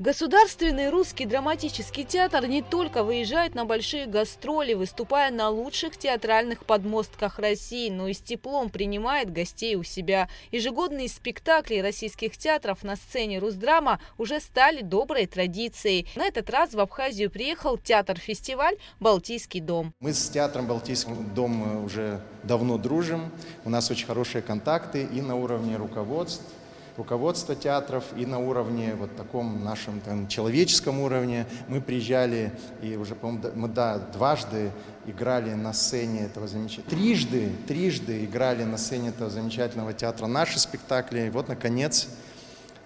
Государственный русский драматический театр не только выезжает на большие гастроли, выступая на лучших театральных подмостках России, но и с теплом принимает гостей у себя. Ежегодные спектакли российских театров на сцене Русдрама уже стали доброй традицией. На этот раз в Абхазию приехал театр-фестиваль «Балтийский дом». Мы с театром «Балтийский дом» уже давно дружим. У нас очень хорошие контакты и на уровне руководства театров, и на уровне вот таком нашем человеческом уровне. Мы приезжали и уже, по-моему, мы дважды играли на сцене этого замечательного, трижды играли на сцене этого замечательного театра наши спектакли. И вот, наконец,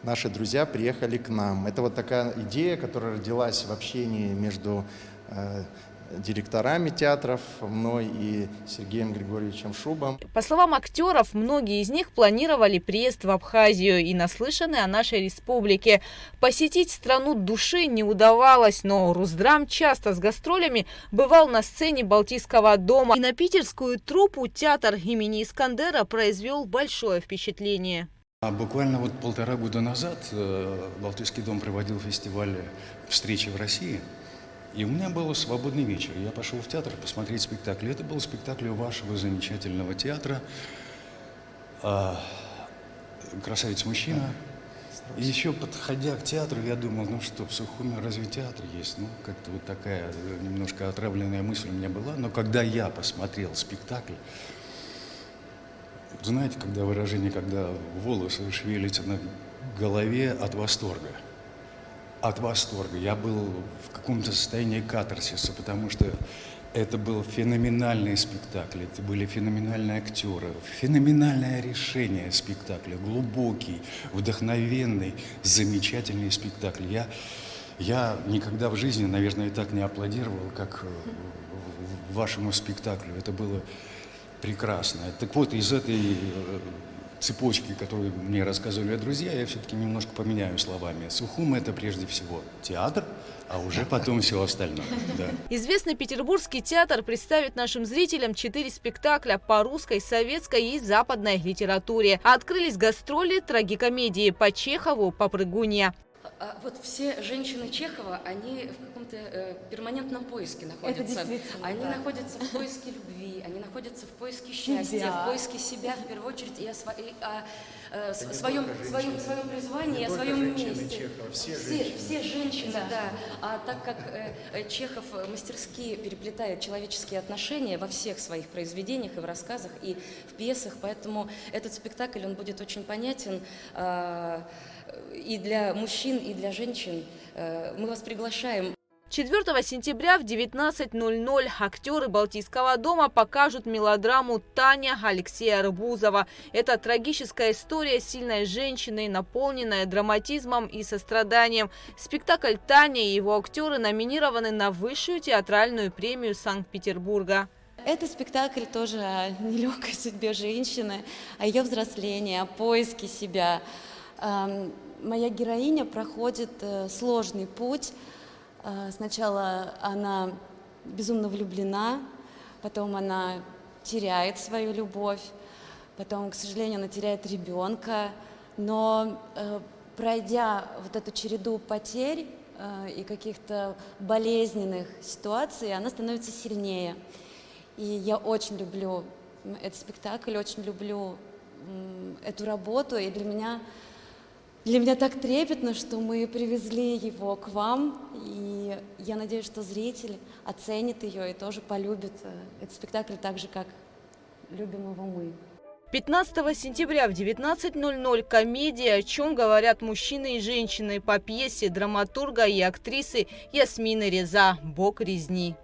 наши друзья приехали к нам. Это вот такая идея, которая родилась в общении между директорами театров, мной и Сергеем Григорьевичем Шубом. По словам актеров, многие из них планировали приезд в Абхазию и наслышаны о нашей республике. Посетить страну души не удавалось, но Русдрам часто с гастролями бывал на сцене Балтийского дома. И на питерскую труппу театр имени Искандера произвел большое впечатление. Буквально вот 1,5 года назад Балтийский дом проводил фестиваль «Встречи в России». И у меня был свободный вечер. Я пошел в театр посмотреть спектакль. Это был спектакль у вашего замечательного театра «Красавец-мужчина». И еще подходя к театру, я думал, ну что, в Сухуме разве театр есть? Ну, как-то вот такая немножко отравленная мысль у меня была. Но когда я посмотрел спектакль, знаете, когда выражение, когда волосы шевелятся на голове от восторга. От восторга. Я был в каком-то состоянии катарсиса, потому что это был феноменальный спектакль, это были феноменальные актеры, феноменальное решение спектакля, глубокий, вдохновенный, замечательный спектакль. Я никогда в жизни, наверное, так не аплодировал, как вашему спектаклю. Это было прекрасно. Так вот, из этой цепочки, которую мне рассказывали друзья, я все-таки немножко поменяю словами. Сухум – это прежде всего театр, а уже потом все остальное. Да. Известный петербургский театр представит нашим зрителям 4 спектакля по русской, советской и западной литературе. А открылись гастроли трагикомедии по Чехову «Попрыгунья». Вот все женщины Чехова, они в каком-то перманентном поиске находятся. Они находятся в поиске любви, они находятся в поиске счастья, в поиске себя в первую очередь и о своем призвании, о своем месте. Все женщины, да. А так как Чехов мастерски переплетает человеческие отношения во всех своих произведениях и в рассказах, и в пьесах, поэтому этот спектакль, он будет очень понятен и для мужчин, и для женщин. Мы вас приглашаем. 4 сентября в 19:00 актеры Балтийского дома покажут мелодраму «Таня» Алексея Арбузова. Это трагическая история сильной женщины, наполненная драматизмом и состраданием. Спектакль «Таня» и его актеры номинированы на высшую театральную премию Санкт-Петербурга. Это спектакль тоже о нелегкой судьбе женщины, о ее взрослении, о поиске себя. Моя героиня проходит сложный путь. Сначала она безумно влюблена, потом она теряет свою любовь, потом, к сожалению, она теряет ребенка. Но пройдя вот эту череду потерь и каких-то болезненных ситуаций, она становится сильнее. И я очень люблю этот спектакль, очень люблю эту работу, и для меня так трепетно, что мы привезли его к вам, и я надеюсь, что зритель оценит ее и тоже полюбит этот спектакль так же, как любим его мы. 15 сентября в 19:00 комедия «О чем говорят мужчины и женщины» по пьесе драматурга и актрисы Ясмины Реза «Бог резни».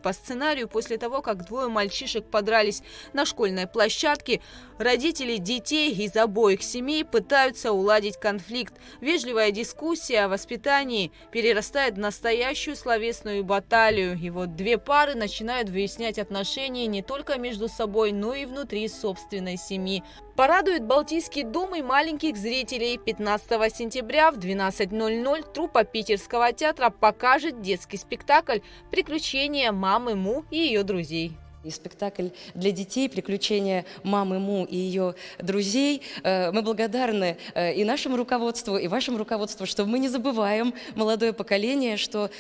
По сценарию, после того, как 2 мальчишек подрались на школьной площадке, родители детей из обоих семей пытаются уладить конфликт. Вежливая дискуссия о воспитании перерастает в настоящую словесную баталию. И вот 2 пары начинают выяснять отношения не только между собой, но и внутри собственной семьи. Порадует Балтийский дом и маленьких зрителей. 15 сентября в 12:00 труппа Питерского театра покажет детский спектакль «Приключения мамы Му и ее друзей». И спектакль для детей «Приключения мамы Му и ее друзей». Мы благодарны и нашему руководству, и вашему руководству, что мы не забываем молодое поколение, что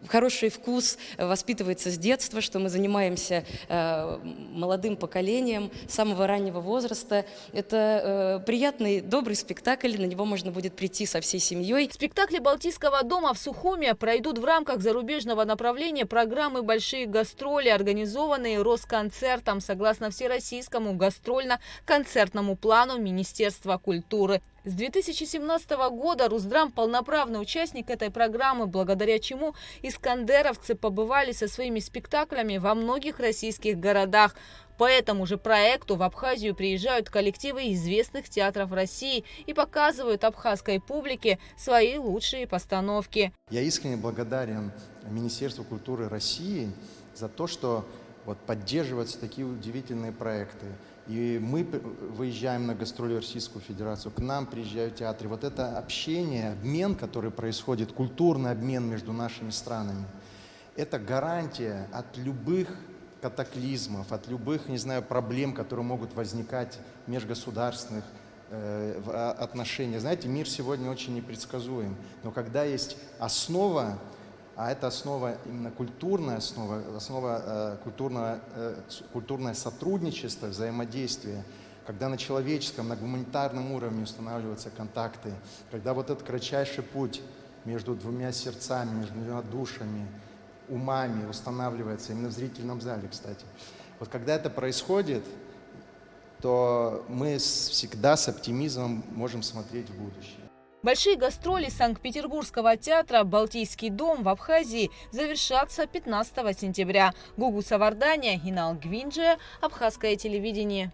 хороший вкус воспитывается с детства, что мы занимаемся молодым поколением с самого раннего возраста. Это приятный, добрый спектакль, на него можно будет прийти со всей семьей. Спектакли Балтийского дома в Сухуми пройдут в рамках зарубежного направления программы «Большие гастроли», организованные Росконцертом согласно всероссийскому гастрольно-концертному плану Министерства культуры. С 2017 года Русдрам – полноправный участник этой программы, благодаря чему искандеровцы побывали со своими спектаклями во многих российских городах. По этому же проекту в Абхазию приезжают коллективы известных театров России и показывают абхазской публике свои лучшие постановки. Я искренне благодарен Министерству культуры России за то, что вот поддерживаются такие удивительные проекты. И мы выезжаем на гастроли в Российскую Федерацию, к нам приезжают театры. Вот это общение, обмен, который происходит, культурный обмен между нашими странами, это гарантия от любых катаклизмов, от любых, не знаю, проблем, которые могут возникать в межгосударственных отношениях. Знаете, мир сегодня очень непредсказуем, но когда есть основа, а это основа именно культурная основа культурное сотрудничество, взаимодействие, когда на человеческом, на гуманитарном уровне устанавливаются контакты, когда вот этот кратчайший путь между двумя сердцами, между двумя душами, умами устанавливается именно в зрительном зале, кстати. Вот когда это происходит, то мы всегда с оптимизмом можем смотреть в будущее. Большие гастроли Санкт-Петербургского театра «Балтийский дом» в Абхазии завершатся 15 сентября. Гугу Саварданя, Инал Гвинджия, Абхазское телевидение.